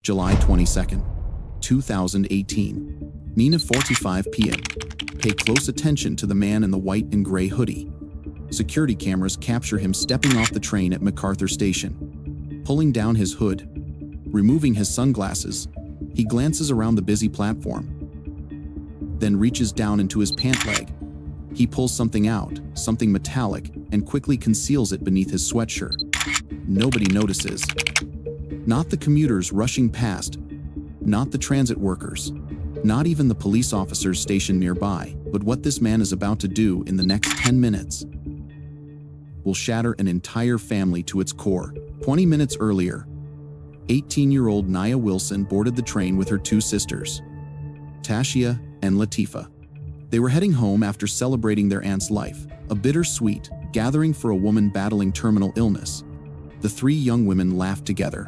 July 22nd, 2018. 9:45 p.m. Pay close attention to the man in the white and gray hoodie. Security cameras capture him stepping off the train at MacArthur Station. Pulling down his hood, removing his sunglasses, he glances around the busy platform, then reaches down into his pant leg. He pulls something out, something metallic, and quickly conceals it beneath his sweatshirt. Nobody notices. Not the commuters rushing past, not the transit workers, not even the police officers stationed nearby, but what this man is about to do in the next 10 minutes will shatter an entire family to its core. 20 minutes earlier, 18-year-old Nia Wilson boarded the train with her two sisters, Tashia and Latifa. They were heading home after celebrating their aunt's life, a bittersweet gathering for a woman battling terminal illness. The three young women laughed together,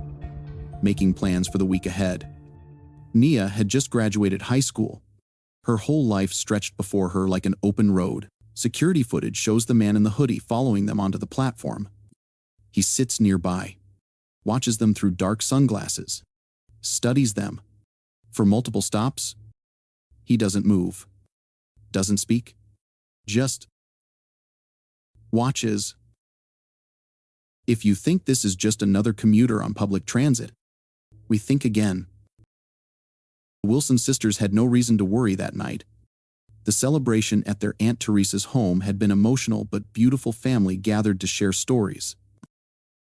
making plans for the week ahead. Nia had just graduated high school. Her whole life stretched before her like an open road. Security footage shows the man in the hoodie following them onto the platform. He sits nearby, watches them through dark sunglasses, studies them. For multiple stops, he doesn't move, doesn't speak, just watches. If you think this is just another commuter on public transit, we think again. The Wilson sisters had no reason to worry that night. The celebration at their Aunt Teresa's home had been emotional, but beautiful family gathered to share stories,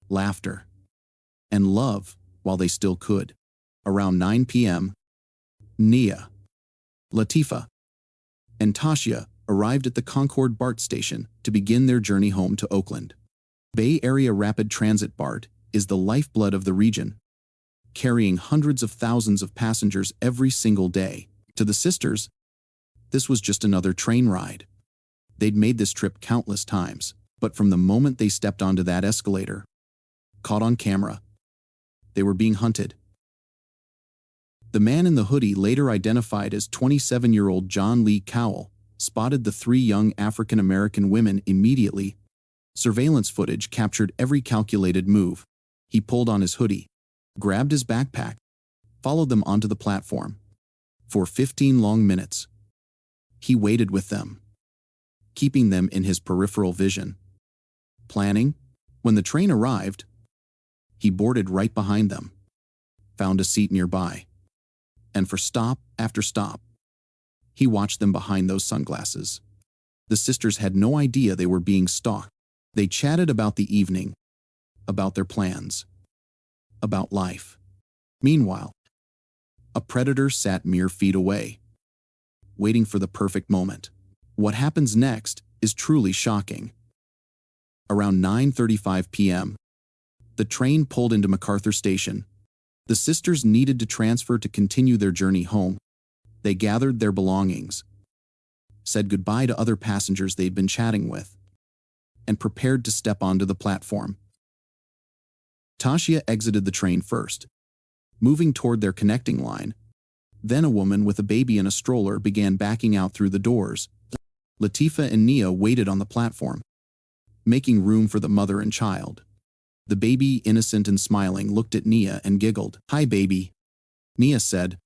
laughter, and love while they still could. Around 9 p.m., Nia, Latifa, and Tashia arrived at the Concord BART station to begin their journey home to Oakland. Bay Area Rapid Transit BART is the lifeblood of the region, carrying hundreds of thousands of passengers every single day. To the sisters, this was just another train ride. They'd made this trip countless times, but from the moment they stepped onto that escalator, caught on camera, they were being hunted. The man in the hoodie, later identified as 27-year-old John Lee Cowell, spotted the three young African-American women immediately. Surveillance footage captured every calculated move. He pulled on his hoodie, grabbed his backpack, followed them onto the platform. For 15 long minutes, he waited with them, keeping them in his peripheral vision. Planning, when the train arrived, he boarded right behind them, found a seat nearby, and for stop after stop, he watched them behind those sunglasses. The sisters had no idea they were being stalked. They chatted about the evening, about their plans, about life. Meanwhile, a predator sat mere feet away, waiting for the perfect moment. What happens next is truly shocking. Around 9:35 p.m., the train pulled into MacArthur Station. The sisters needed to transfer to continue their journey home. They gathered their belongings, said goodbye to other passengers they'd been chatting with, and prepared to step onto the platform. Tashia exited the train first, moving toward their connecting line. Then a woman with a baby in a stroller began backing out through the doors. Latifa and Nia waited on the platform, making room for the mother and child. The baby, innocent and smiling, looked at Nia and giggled. "Hi, baby," Nia said,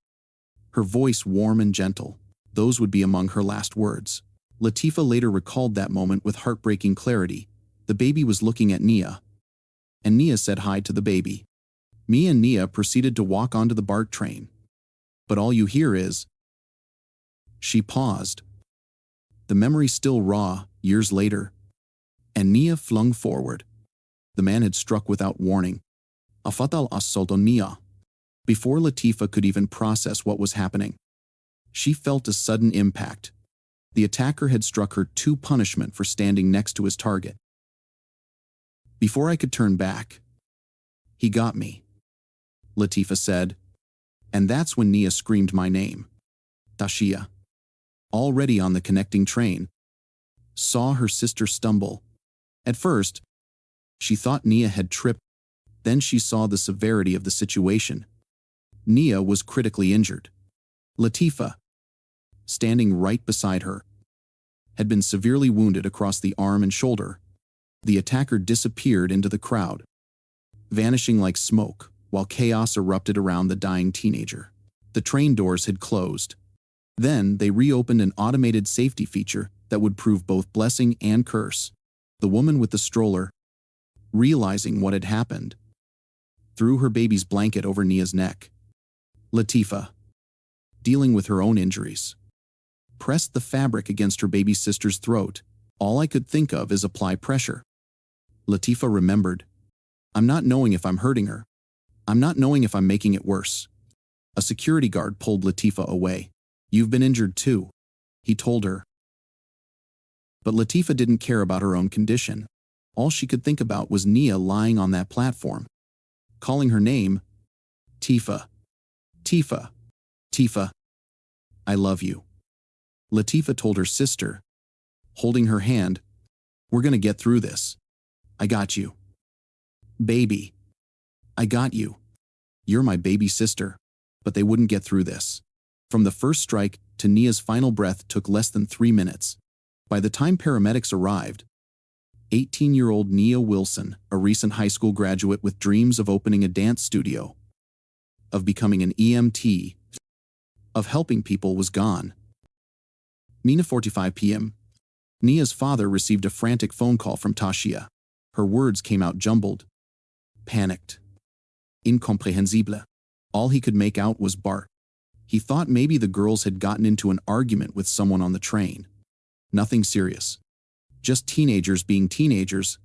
her voice warm and gentle. Those would be among her last words. Latifa later recalled that moment with heartbreaking clarity. The baby was looking at Nia, and Nia said hi to the baby. Me and Nia proceeded to walk onto the BART train. But all you hear is... She paused, the memory still raw, years later, and Nia flung forward. The man had struck without warning. A fatal assault on Nia. Before Latifa could even process what was happening, she felt a sudden impact. The attacker had struck her to punishment for standing next to his target. Before I could turn back, he got me, Latifa said, and that's when Nia screamed my name. Tashia, already on the connecting train, saw her sister stumble. At first, she thought Nia had tripped. Then she saw the severity of the situation. Nia was critically injured. Latifa, standing right beside her, had been severely wounded across the arm and shoulder. The attacker disappeared into the crowd, vanishing like smoke. while chaos erupted around the dying teenager. The train doors had closed. Then they reopened an automated safety feature that would prove both blessing and curse. The woman with the stroller, realizing what had happened, threw her baby's blanket over Nia's neck. Latifa, dealing with her own injuries, pressed the fabric against her baby sister's throat. All I could think of is apply pressure. Latifa remembered. I'm not knowing if I'm hurting her. I'm not knowing if I'm making it worse. A security guard pulled Latifa away. You've been injured too, he told her. But Latifa didn't care about her own condition. All she could think about was Nia lying on that platform, calling her name, Tifa, Tifa, Tifa. I love you. Latifa told her sister, holding her hand, we're gonna get through this. I got you. Baby. I got you. You're my baby sister. But they wouldn't get through this. From the first strike to Nia's final breath took less than 3 minutes. By the time paramedics arrived, 18-year-old Nia Wilson, a recent high school graduate with dreams of opening a dance studio, of becoming an EMT, of helping people, was gone. 9:45 p.m. Nia's father received a frantic phone call from Tashia. Her words came out jumbled, panicked, incomprehensible. All he could make out was Bart. He thought maybe the girls had gotten into an argument with someone on the train. Nothing serious. Just teenagers being teenagers.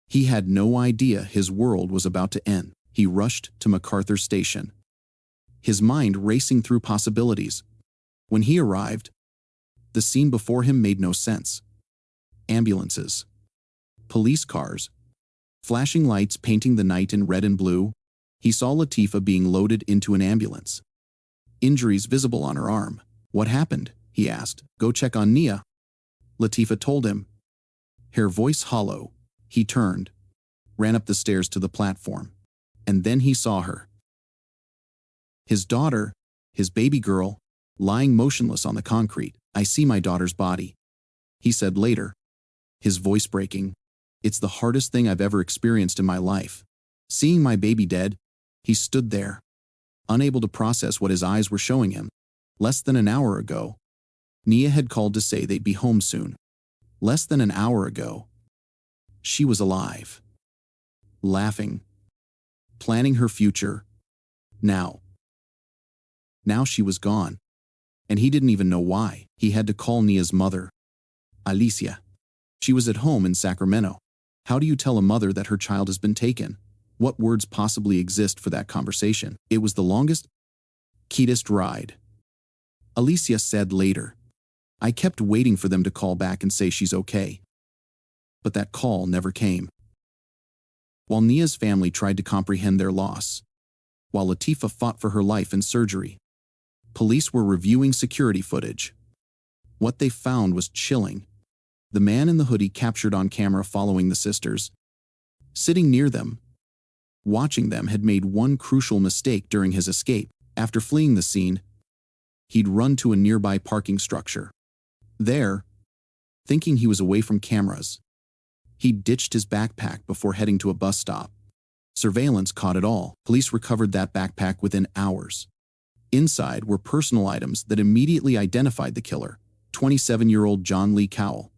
He had no idea his world was about to end. He rushed to MacArthur Station, his mind racing through possibilities. When he arrived, the scene before him made no sense. Ambulances, police cars, flashing lights painting the night in red and blue. He saw Latifa being loaded into an ambulance. Injuries visible on her arm. What happened? He asked. Go check on Nia. Latifa told him. Her voice hollow. He turned, ran up the stairs to the platform. And then he saw her. His daughter, his baby girl, lying motionless on the concrete. I see my daughter's body, he said later, his voice breaking. It's the hardest thing I've ever experienced in my life. Seeing my baby dead, he stood there, unable to process what his eyes were showing him. Less than an hour ago, Nia had called to say they'd be home soon. Less than an hour ago, she was alive, laughing, planning her future. Now she was gone. And he didn't even know why. He had to call Nia's mother, Alicia. She was at home in Sacramento. How do you tell a mother that her child has been taken? What words possibly exist for that conversation? It was the longest, keenest ride. Alicia said later, I kept waiting for them to call back and say she's okay. But that call never came. While Nia's family tried to comprehend their loss, while Latifa fought for her life in surgery, police were reviewing security footage. What they found was chilling. The man in the hoodie captured on camera following the sisters, sitting near them, watching them, had made one crucial mistake during his escape. After fleeing the scene, he'd run to a nearby parking structure. There, thinking he was away from cameras, he ditched his backpack before heading to a bus stop. Surveillance caught it all. Police recovered that backpack within hours. Inside were personal items that immediately identified the killer, 27-year-old John Lee Cowell.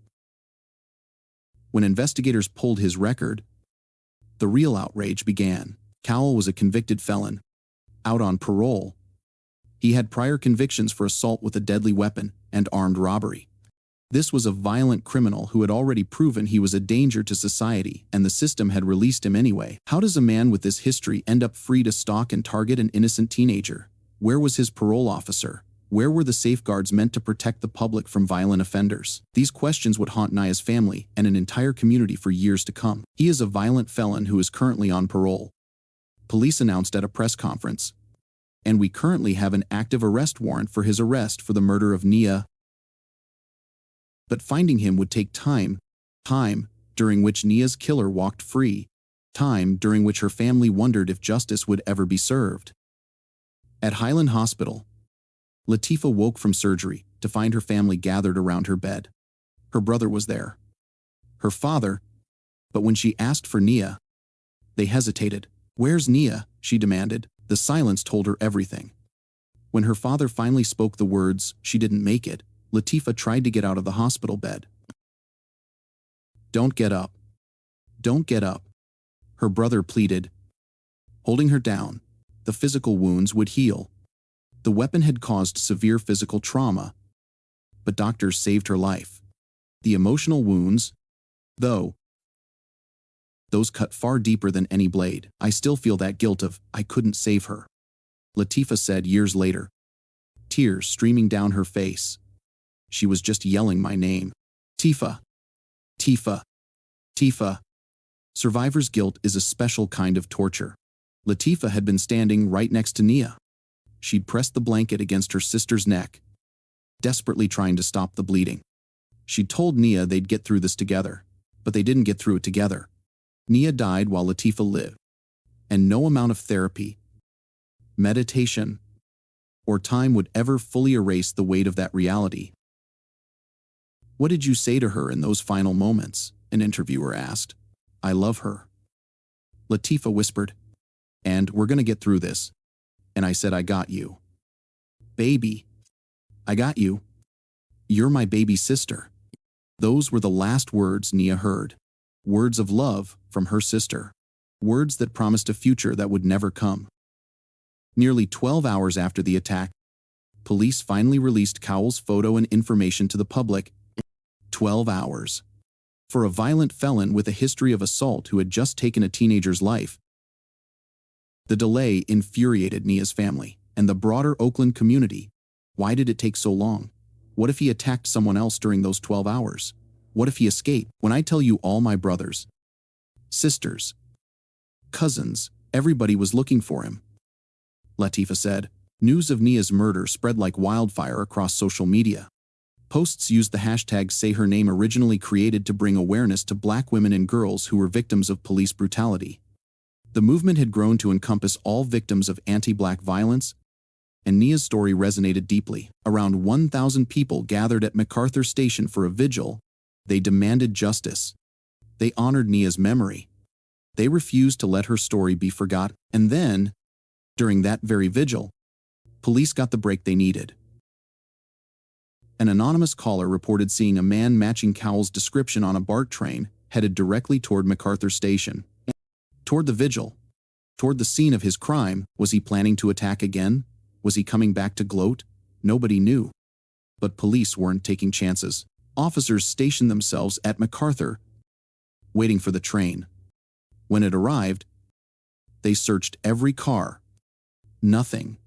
When investigators pulled his record, the real outrage began. Cowell was a convicted felon, out on parole. He had prior convictions for assault with a deadly weapon and armed robbery. This was a violent criminal who had already proven he was a danger to society, and the system had released him anyway. How does a man with this history end up free to stalk and target an innocent teenager? Where was his parole officer? Where were the safeguards meant to protect the public from violent offenders? These questions would haunt Nia's family and an entire community for years to come. He is a violent felon who is currently on parole, police announced at a press conference. And we currently have an active arrest warrant for his arrest for the murder of Nia. But finding him would take time during which Nia's killer walked free, time during which her family wondered if justice would ever be served. At Highland Hospital, Latifa woke from surgery to find her family gathered around her bed. Her brother was there, her father, but when she asked for Nia, they hesitated. "Where's Nia?" she demanded. The silence told her everything. When her father finally spoke the words, "She didn't make it," Latifah tried to get out of the hospital bed. "Don't get up. Don't get up," her brother pleaded, holding her down. The physical wounds would heal. The weapon had caused severe physical trauma, but doctors saved her life. The emotional wounds, though, those cut far deeper than any blade. "I still feel that guilt of, I couldn't save her," Latifah said years later, tears streaming down her face. "She was just yelling my name. Tifa. Tifa. Tifa." Survivor's guilt is a special kind of torture. Latifah had been standing right next to Nia. She'd pressed the blanket against her sister's neck, desperately trying to stop the bleeding. She'd told Nia they'd get through this together, but they didn't get through it together. Nia died while Latifah lived, and no amount of therapy, meditation, or time would ever fully erase the weight of that reality. "What did you say to her in those final moments?" an interviewer asked. "I love her," Latifah whispered. "And we're gonna get through this." "And I said I got you. Baby. I got you. You're my baby sister." Those were the last words Nia heard. Words of love from her sister. Words that promised a future that would never come. Nearly 12 hours after the attack, police finally released Cowell's photo and information to the public. 12 hours. For a violent felon with a history of assault who had just taken a teenager's life. The delay infuriated Nia's family and the broader Oakland community. Why did it take so long? What if he attacked someone else during those 12 hours? What if he escaped? "When I tell you all my brothers, sisters, cousins, everybody was looking for him," Latifah said. News of Nia's murder spread like wildfire across social media. Posts used the hashtag #SayHerName, originally created to bring awareness to Black women and girls who were victims of police brutality. The movement had grown to encompass all victims of anti-Black violence, and Nia's story resonated deeply. Around 1,000 people gathered at MacArthur Station for a vigil. They demanded justice. They honored Nia's memory. They refused to let her story be forgotten. And then, during that very vigil, police got the break they needed. An anonymous caller reported seeing a man matching Cowell's description on a BART train, headed directly toward MacArthur Station. Toward the vigil. Toward the scene of his crime. Was he planning to attack again? Was he coming back to gloat? Nobody knew. But police weren't taking chances. Officers stationed themselves at MacArthur, waiting for the train. When it arrived, they searched every car. Nothing.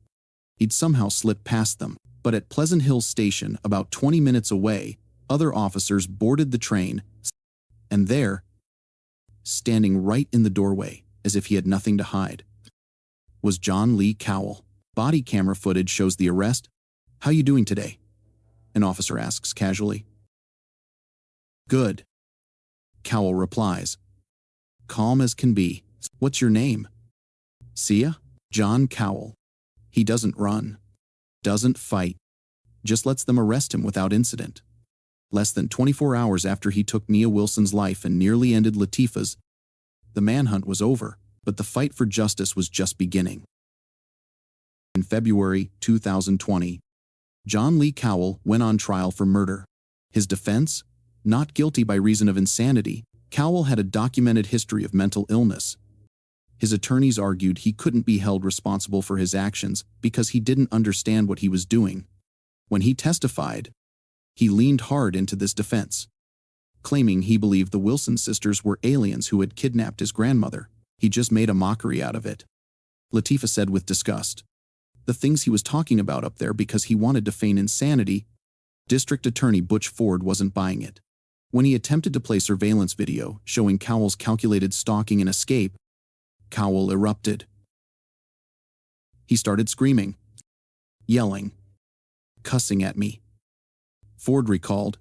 He'd somehow slipped past them. But at Pleasant Hill Station, about 20 minutes away, other officers boarded the train, and there, standing right in the doorway, as if he had nothing to hide, was John Lee Cowell. Body camera footage shows the arrest. "How you doing today?" an officer asks casually. "Good," Cowell replies. "Calm as can be." "What's your name?" "Sia." John Cowell. He doesn't run. Doesn't fight. Just lets them arrest him without incident. Less than 24 hours after he took Nia Wilson's life and nearly ended Latifah's, the manhunt was over, but the fight for justice was just beginning. In February 2020, John Lee Cowell went on trial for murder. His defense? Not guilty by reason of insanity. Cowell had a documented history of mental illness. His attorneys argued he couldn't be held responsible for his actions because he didn't understand what he was doing. When he testified, he leaned hard into this defense, claiming he believed the Wilson sisters were aliens who had kidnapped his grandmother. He just made a mockery out of it, Latifah said with disgust. The things he was talking about up there because he wanted to feign insanity. District Attorney Butch Ford wasn't buying it. When he attempted to play surveillance video showing Cowell's calculated stalking and escape, Cowell erupted. He started screaming, yelling, cussing at me. Ford recalled,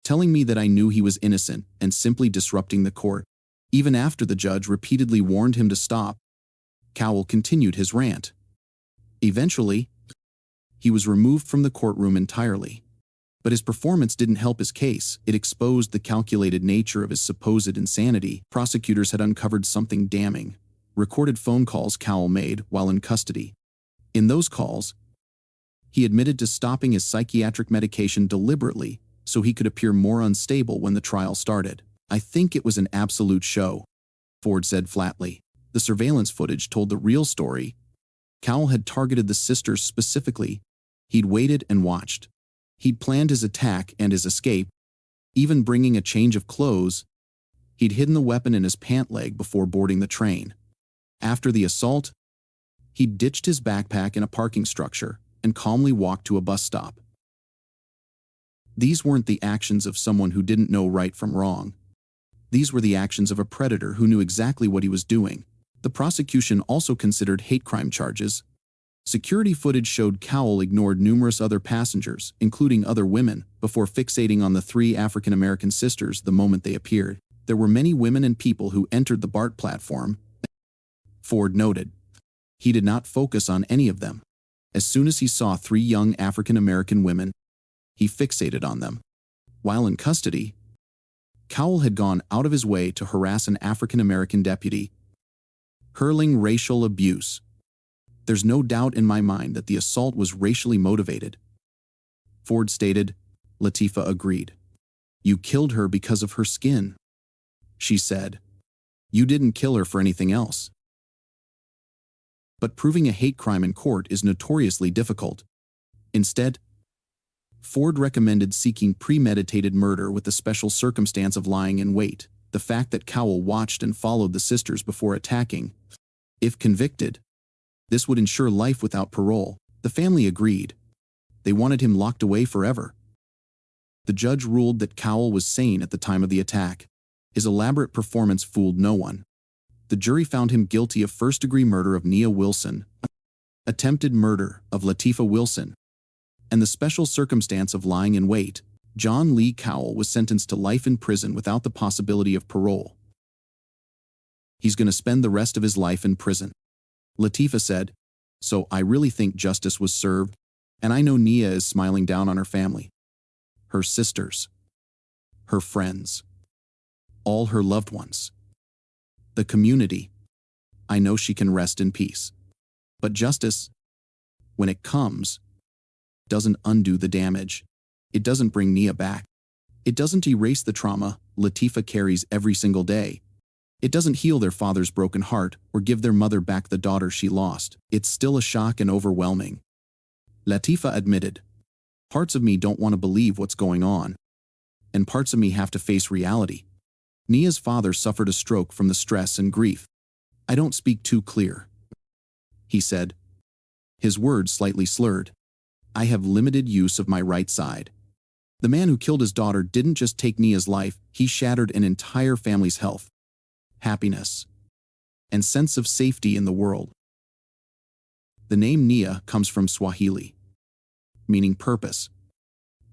telling me that I knew he was innocent and simply disrupting the court. Even after the judge repeatedly warned him to stop, Cowell continued his rant. Eventually, he was removed from the courtroom entirely. But his performance didn't help his case. It exposed the calculated nature of his supposed insanity. Prosecutors had uncovered something damning. recorded phone calls Cowell made while in custody. In those calls, he admitted to stopping his psychiatric medication deliberately so he could appear more unstable when the trial started. "I think it was an absolute show," Ford said flatly. The surveillance footage told the real story. Cowell had targeted the sisters specifically. He'd waited and watched. He'd planned his attack and his escape, even bringing a change of clothes. He'd hidden the weapon in his pant leg before boarding the train. After the assault, he'd ditched his backpack in a parking structure and calmly walked to a bus stop. These weren't the actions of someone who didn't know right from wrong. These were the actions of a predator who knew exactly what he was doing. The prosecution also considered hate crime charges. Security footage showed Cowell ignored numerous other passengers, including other women, before fixating on the 3 African American sisters the moment they appeared. There were many women and people who entered the BART platform, Ford noted. He did not focus on any of them. As soon as he saw 3 young African American women, he fixated on them. While in custody, Cowell had gone out of his way to harass an African American deputy, hurling racial abuse. "There's no doubt in my mind that the assault was racially motivated," Ford stated. Latifah agreed. "You killed her because of her skin," she said. "You didn't kill her for anything else." But proving a hate crime in court is notoriously difficult. Instead, Ford recommended seeking premeditated murder with the special circumstance of lying in wait, the fact that Cowell watched and followed the sisters before attacking. If convicted, this would ensure life without parole. The family agreed. They wanted him locked away forever. The judge ruled that Cowell was sane at the time of the attack. His elaborate performance fooled no one. The jury found him guilty of first-degree murder of Nia Wilson, attempted murder of Latifah Wilson, and the special circumstance of lying in wait. John Lee Cowell was sentenced to life in prison without the possibility of parole. "He's going to spend the rest of his life in prison," Latifah said. "So I really think justice was served, and I know Nia is smiling down on her family, her sisters, her friends, all her loved ones, the community. I know she can rest in peace. But justice, when it comes, doesn't undo the damage. It doesn't bring Nia back. It doesn't erase the trauma Latifah carries every single day. It doesn't heal their father's broken heart or give their mother back the daughter she lost. It's still a shock and overwhelming." Latifah admitted, "Parts of me don't want to believe what's going on, and parts of me have to face reality. Nia's father suffered a stroke from the stress and grief. I don't speak too clear," he said, his words slightly slurred. "I have limited use of my right side. The man who killed his daughter didn't just take Nia's life, he shattered an entire family's health, happiness, and sense of safety in the world." The name Nia comes from Swahili, meaning purpose.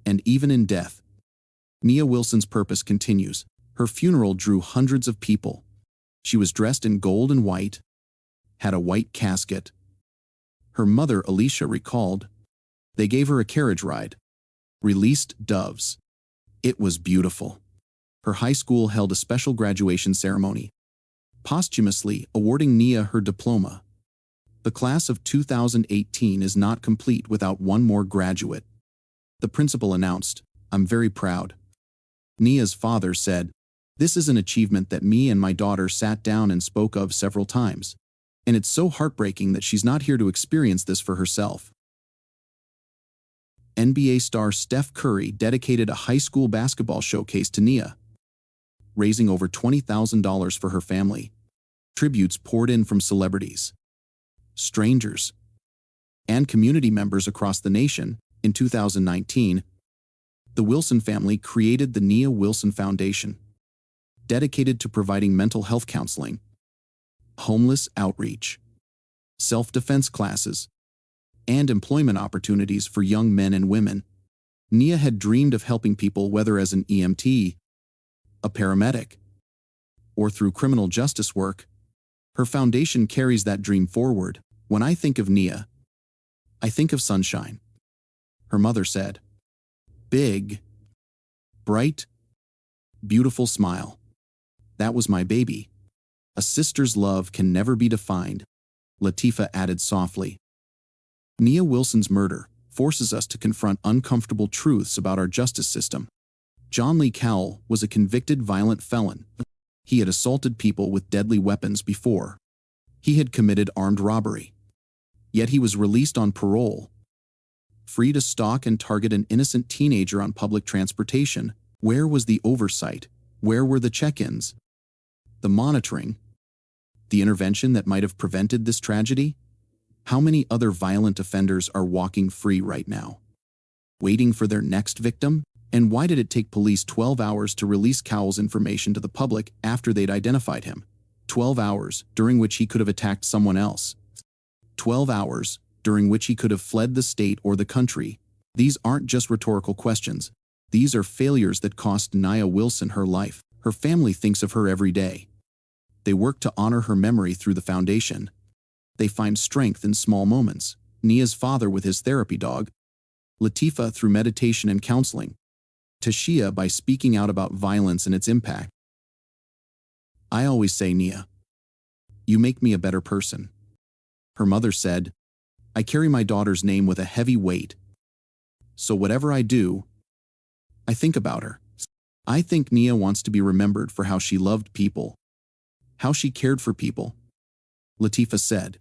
And even in death, Nia Wilson's purpose continues. Her funeral drew hundreds of people. She was dressed in gold and white, had a white casket. Her mother, Alicia, recalled, "They gave her a carriage ride, released doves. It was beautiful." Her high school held a special graduation ceremony, posthumously awarding Nia her diploma. The class of 2018 is not complete without one more graduate. The principal announced, "I'm very proud." Nia's father said, "This is an achievement that me and my daughter sat down and spoke of several times, and it's so heartbreaking that she's not here to experience this for herself." NBA star Steph Curry dedicated a high school basketball showcase to Nia, raising over $20,000 for her family. Tributes poured in from celebrities, strangers, and community members across the nation. In 2019, the Wilson family created the Nia Wilson Foundation, dedicated to providing mental health counseling, homeless outreach, self-defense classes, and employment opportunities for young men and women. Nia had dreamed of helping people, whether as an EMT, a paramedic, or through criminal justice work. Her foundation carries that dream forward. "When I think of Nia, I think of sunshine," her mother said. "Big, bright, beautiful smile. That was my baby." A sister's love can never be defined, Latifah added softly. Nia Wilson's murder forces us to confront uncomfortable truths about our justice system. John Lee Cowell was a convicted violent felon. He had assaulted people with deadly weapons before. He had committed armed robbery. Yet he was released on parole, free to stalk and target an innocent teenager on public transportation. Where was the oversight? Where were the check-ins? The monitoring? The intervention that might have prevented this tragedy? How many other violent offenders are walking free right now, waiting for their next victim? And why did it take police 12 hours to release Cowell's information to the public after they'd identified him? 12 hours during which he could have attacked someone else. 12 hours during which he could have fled the state or the country. These aren't just rhetorical questions. These are failures that cost Nia Wilson her life. Her family thinks of her every day. They work to honor her memory through the foundation. They find strength in small moments. Nia's father with his therapy dog. Latifah through meditation and counseling. Tashia by speaking out about violence and its impact. I always say, Nia, you make me a better person. Her mother said, I carry my daughter's name with a heavy weight. So whatever I do, I think about her. I think Nia wants to be remembered for how she loved people, how she cared for people. Latifah said,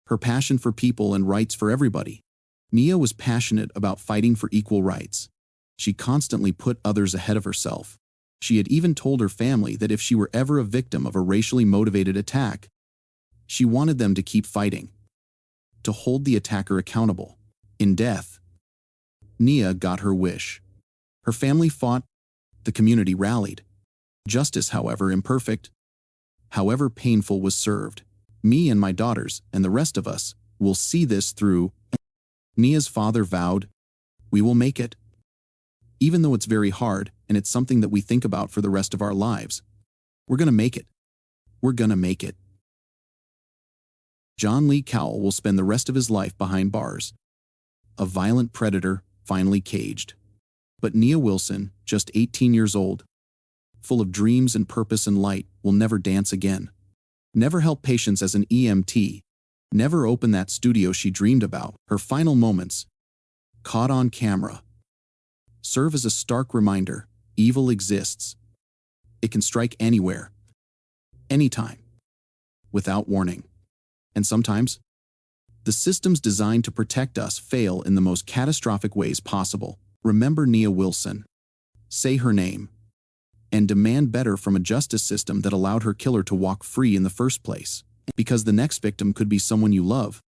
her passion for people and rights for everybody. Nia was passionate about fighting for equal rights. She constantly put others ahead of herself. She had even told her family that if she were ever a victim of a racially motivated attack, she wanted them to keep fighting, to hold the attacker accountable. In death, Nia got her wish. Her family fought, the community rallied. Justice, however imperfect, however painful, was served. Me and my daughters, and the rest of us, will see this through. Nia's father vowed, we will make it. Even though it's very hard, and it's something that we think about for the rest of our lives, we're gonna make it. We're gonna make it. John Lee Cowell will spend the rest of his life behind bars. A violent predator, finally caged. But Nia Wilson, just 18 years old, full of dreams and purpose and light, will never dance again. Never help patients as an EMT. Never open that studio she dreamed about. Her final moments, caught on camera, serve as a stark reminder: evil exists. It can strike anywhere, anytime, without warning. And sometimes, the systems designed to protect us fail in the most catastrophic ways possible. Remember Nia Wilson. Say her name. And demand better from a justice system that allowed her killer to walk free in the first place. Because the next victim could be someone you love,